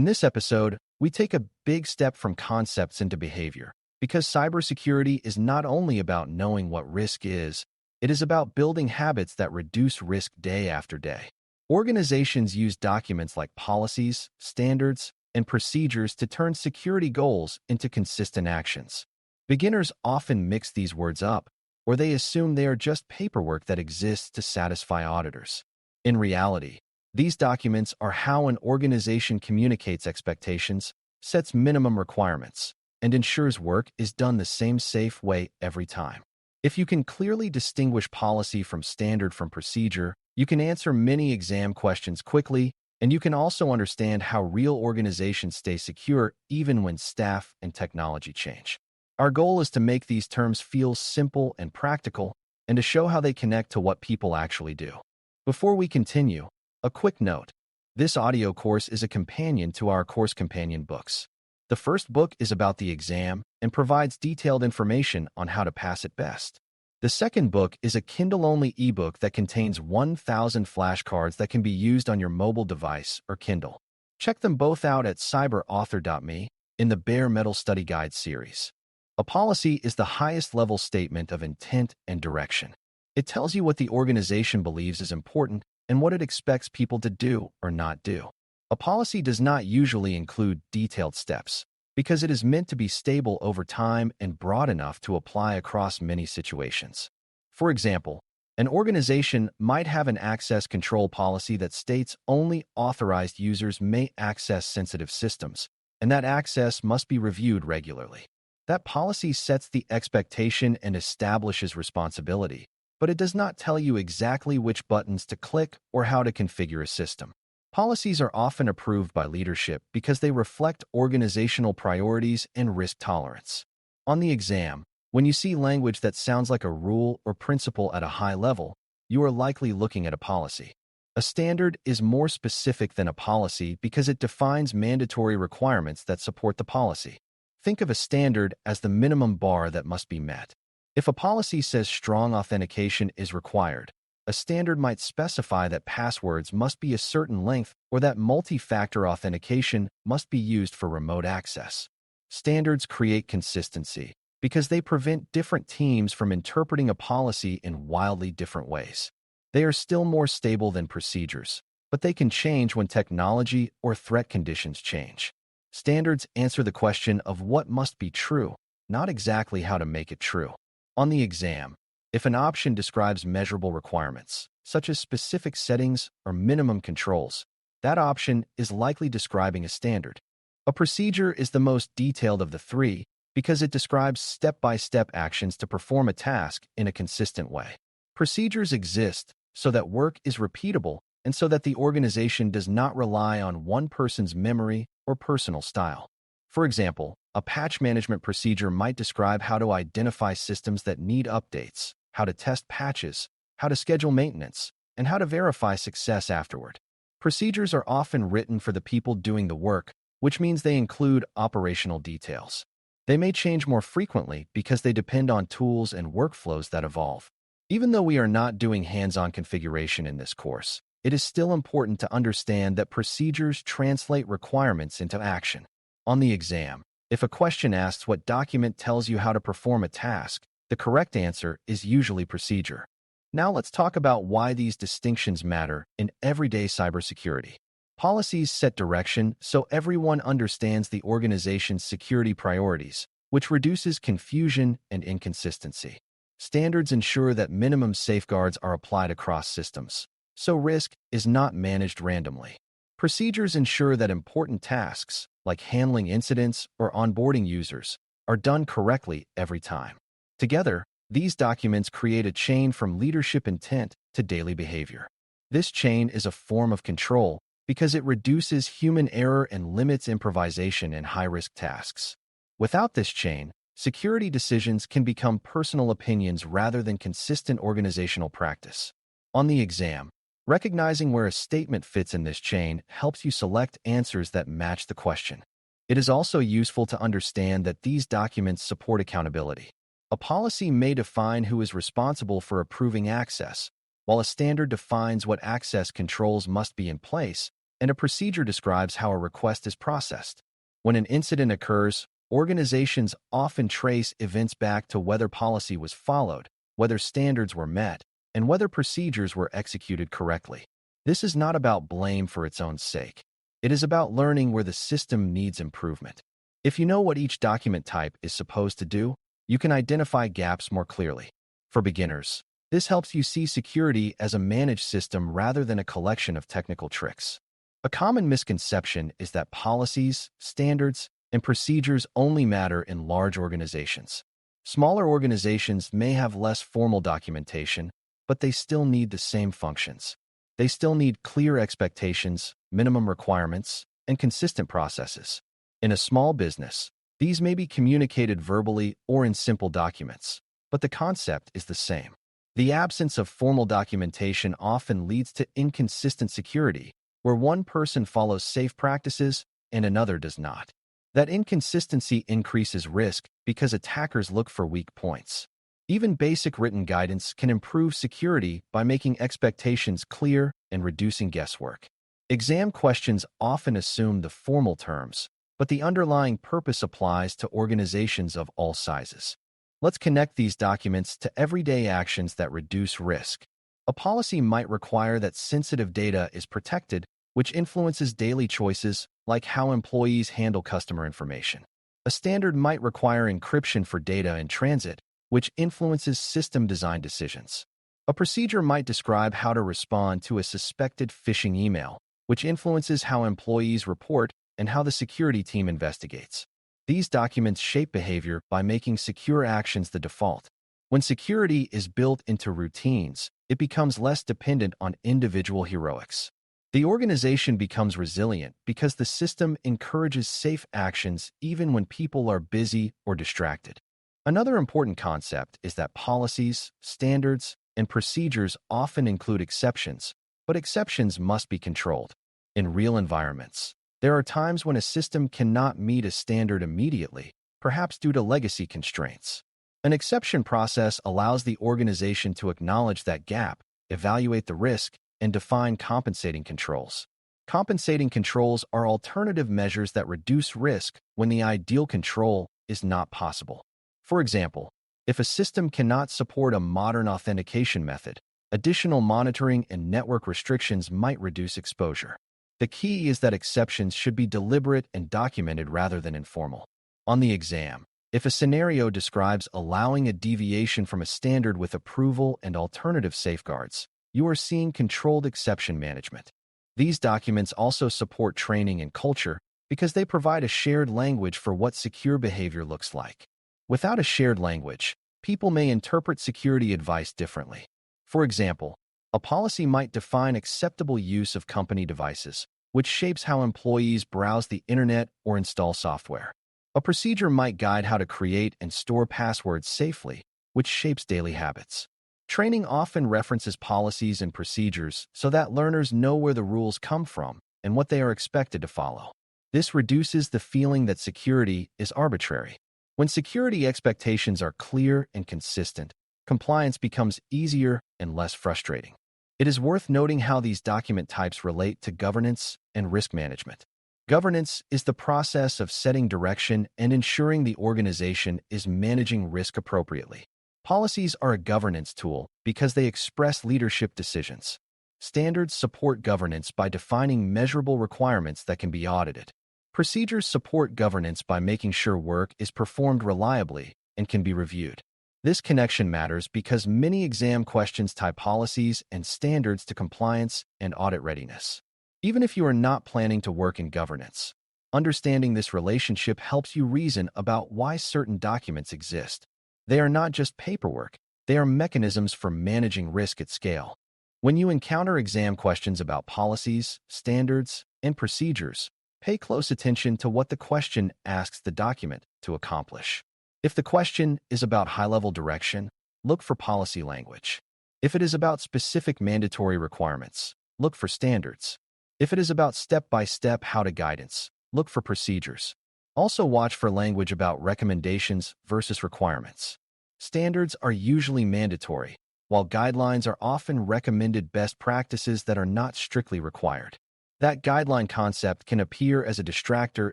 In this episode, we take a big step from concepts into behavior, because cybersecurity is not only about knowing what risk is, it is about building habits that reduce risk day after day. Organizations use documents like policies, standards, and procedures to turn security goals into consistent actions. Beginners often mix these words up, or they assume they are just paperwork that exists to satisfy auditors. In reality, these documents are how an organization communicates expectations, sets minimum requirements, and ensures work is done the same safe way every time. If you can clearly distinguish policy from standard from procedure, you can answer many exam questions quickly, and you can also understand how real organizations stay secure even when staff and technology change. Our goal is to make these terms feel simple and practical, and to show how they connect to what people actually do. Before we continue, a quick note. This audio course is a companion to our course companion books. The first book is about the exam and provides detailed information on how to pass it best. The second book is a Kindle-only ebook that contains 1,000 flashcards that can be used on your mobile device or Kindle. Check them both out at Cyber.Me in the Bare Metal Study Guide series. A policy is the highest-level statement of intent and direction. It tells you what the organization believes is important and what it expects people to do or not do. A policy does not usually include detailed steps, because it is meant to be stable over time and broad enough to apply across many situations. For example, an organization might have an access control policy that states only authorized users may access sensitive systems, and that access must be reviewed regularly. That policy sets the expectation and establishes responsibility, but it does not tell you exactly which buttons to click or how to configure a system. Policies are often approved by leadership because they reflect organizational priorities and risk tolerance. On the exam, when you see language that sounds like a rule or principle at a high level, you are likely looking at a policy. A standard is more specific than a policy because it defines mandatory requirements that support the policy. Think of a standard as the minimum bar that must be met. If a policy says strong authentication is required, a standard might specify that passwords must be a certain length or that multi-factor authentication must be used for remote access. Standards create consistency because they prevent different teams from interpreting a policy in wildly different ways. They are still more stable than procedures, but they can change when technology or threat conditions change. Standards answer the question of what must be true, not exactly how to make it true. On the exam, if an option describes measurable requirements, such as specific settings or minimum controls, that option is likely describing a standard. A procedure is the most detailed of the three because it describes step-by-step actions to perform a task in a consistent way. Procedures exist so that work is repeatable and so that the organization does not rely on one person's memory or personal style. For example, a patch management procedure might describe how to identify systems that need updates, how to test patches, how to schedule maintenance, and how to verify success afterward. Procedures are often written for the people doing the work, which means they include operational details. They may change more frequently because they depend on tools and workflows that evolve. Even though we are not doing hands-on configuration in this course, it is still important to understand that procedures translate requirements into action. On the exam, if a question asks what document tells you how to perform a task, the correct answer is usually procedure. Now let's talk about why these distinctions matter in everyday cybersecurity. Policies set direction so everyone understands the organization's security priorities, which reduces confusion and inconsistency. Standards ensure that minimum safeguards are applied across systems, so risk is not managed randomly. Procedures ensure that important tasks, like handling incidents or onboarding users, are done correctly every time. Together, these documents create a chain from leadership intent to daily behavior. This chain is a form of control because it reduces human error and limits improvisation in high-risk tasks. Without this chain, security decisions can become personal opinions rather than consistent organizational practice. On the exam, recognizing where a statement fits in this chain helps you select answers that match the question. It is also useful to understand that these documents support accountability. A policy may define who is responsible for approving access, while a standard defines what access controls must be in place, and a procedure describes how a request is processed. When an incident occurs, organizations often trace events back to whether policy was followed, whether standards were met, and whether procedures were executed correctly. This is not about blame for its own sake. It is about learning where the system needs improvement. If you know what each document type is supposed to do, you can identify gaps more clearly. For beginners, this helps you see security as a managed system rather than a collection of technical tricks. A common misconception is that policies, standards, and procedures only matter in large organizations. Smaller organizations may have less formal documentation, but they still need the same functions. They still need clear expectations, minimum requirements, and consistent processes. In a small business, these may be communicated verbally or in simple documents, but the concept is the same. The absence of formal documentation often leads to inconsistent security, where one person follows safe practices and another does not. That inconsistency increases risk because attackers look for weak points. Even basic written guidance can improve security by making expectations clear and reducing guesswork. Exam questions often assume the formal terms, but the underlying purpose applies to organizations of all sizes. Let's connect these documents to everyday actions that reduce risk. A policy might require that sensitive data is protected, which influences daily choices like how employees handle customer information. A standard might require encryption for data in transit, which influences system design decisions. A procedure might describe how to respond to a suspected phishing email, which influences how employees report and how the security team investigates. These documents shape behavior by making secure actions the default. When security is built into routines, it becomes less dependent on individual heroics. The organization becomes resilient because the system encourages safe actions even when people are busy or distracted. Another important concept is that policies, standards, and procedures often include exceptions, but exceptions must be controlled. In real environments, there are times when a system cannot meet a standard immediately, perhaps due to legacy constraints. An exception process allows the organization to acknowledge that gap, evaluate the risk, and define compensating controls. Compensating controls are alternative measures that reduce risk when the ideal control is not possible. For example, if a system cannot support a modern authentication method, additional monitoring and network restrictions might reduce exposure. The key is that exceptions should be deliberate and documented rather than informal. On the exam, if a scenario describes allowing a deviation from a standard with approval and alternative safeguards, you are seeing controlled exception management. These documents also support training and culture because they provide a shared language for what secure behavior looks like. Without a shared language, people may interpret security advice differently. For example, a policy might define acceptable use of company devices, which shapes how employees browse the internet or install software. A procedure might guide how to create and store passwords safely, which shapes daily habits. Training often references policies and procedures so that learners know where the rules come from and what they are expected to follow. This reduces the feeling that security is arbitrary. When security expectations are clear and consistent, compliance becomes easier and less frustrating. It is worth noting how these document types relate to governance and risk management. Governance is the process of setting direction and ensuring the organization is managing risk appropriately. Policies are a governance tool because they express leadership decisions. Standards support governance by defining measurable requirements that can be audited. Procedures support governance by making sure work is performed reliably and can be reviewed. This connection matters because many exam questions tie policies and standards to compliance and audit readiness. Even if you are not planning to work in governance, understanding this relationship helps you reason about why certain documents exist. They are not just paperwork, they are mechanisms for managing risk at scale. When you encounter exam questions about policies, standards, and procedures, pay close attention to what the question asks the document to accomplish. If the question is about high-level direction, look for policy language. If it is about specific mandatory requirements, look for standards. If it is about step-by-step how-to guidance, look for procedures. Also watch for language about recommendations versus requirements. Standards are usually mandatory, while guidelines are often recommended best practices that are not strictly required. That guideline concept can appear as a distractor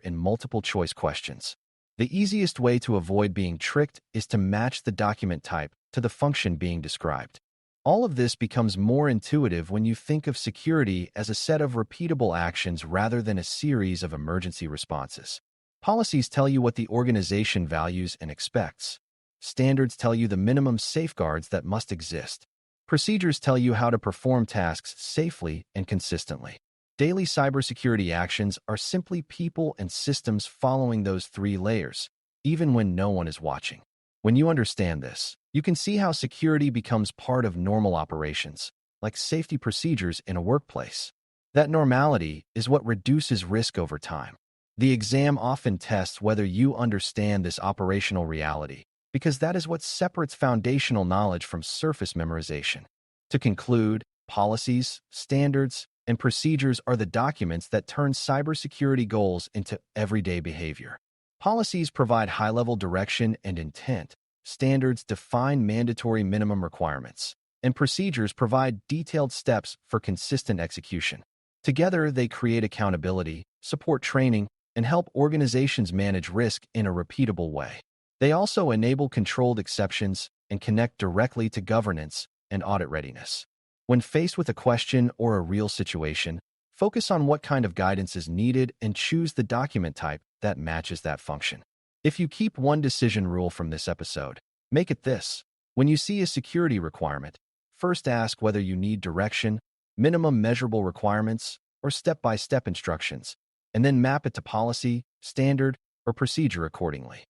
in multiple-choice questions. The easiest way to avoid being tricked is to match the document type to the function being described. All of this becomes more intuitive when you think of security as a set of repeatable actions rather than a series of emergency responses. Policies tell you what the organization values and expects. Standards tell you the minimum safeguards that must exist. Procedures tell you how to perform tasks safely and consistently. Daily cybersecurity actions are simply people and systems following those three layers, even when no one is watching. When you understand this, you can see how security becomes part of normal operations, like safety procedures in a workplace. That normality is what reduces risk over time. The exam often tests whether you understand this operational reality, because that is what separates foundational knowledge from surface memorization. To conclude, policies, standards, and procedures are the documents that turn cybersecurity goals into everyday behavior. Policies provide high-level direction and intent. Standards define mandatory minimum requirements, and procedures provide detailed steps for consistent execution. Together, they create accountability, support training, and help organizations manage risk in a repeatable way. They also enable controlled exceptions and connect directly to governance and audit readiness. When faced with a question or a real situation, focus on what kind of guidance is needed and choose the document type that matches that function. If you keep one decision rule from this episode, make it this. When you see a security requirement, first ask whether you need direction, minimum measurable requirements, or step-by-step instructions, and then map it to policy, standard, or procedure accordingly.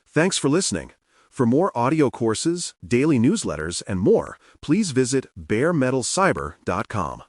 Thanks for listening. For more audio courses, daily newsletters, and more, please visit baremetalcyber.com.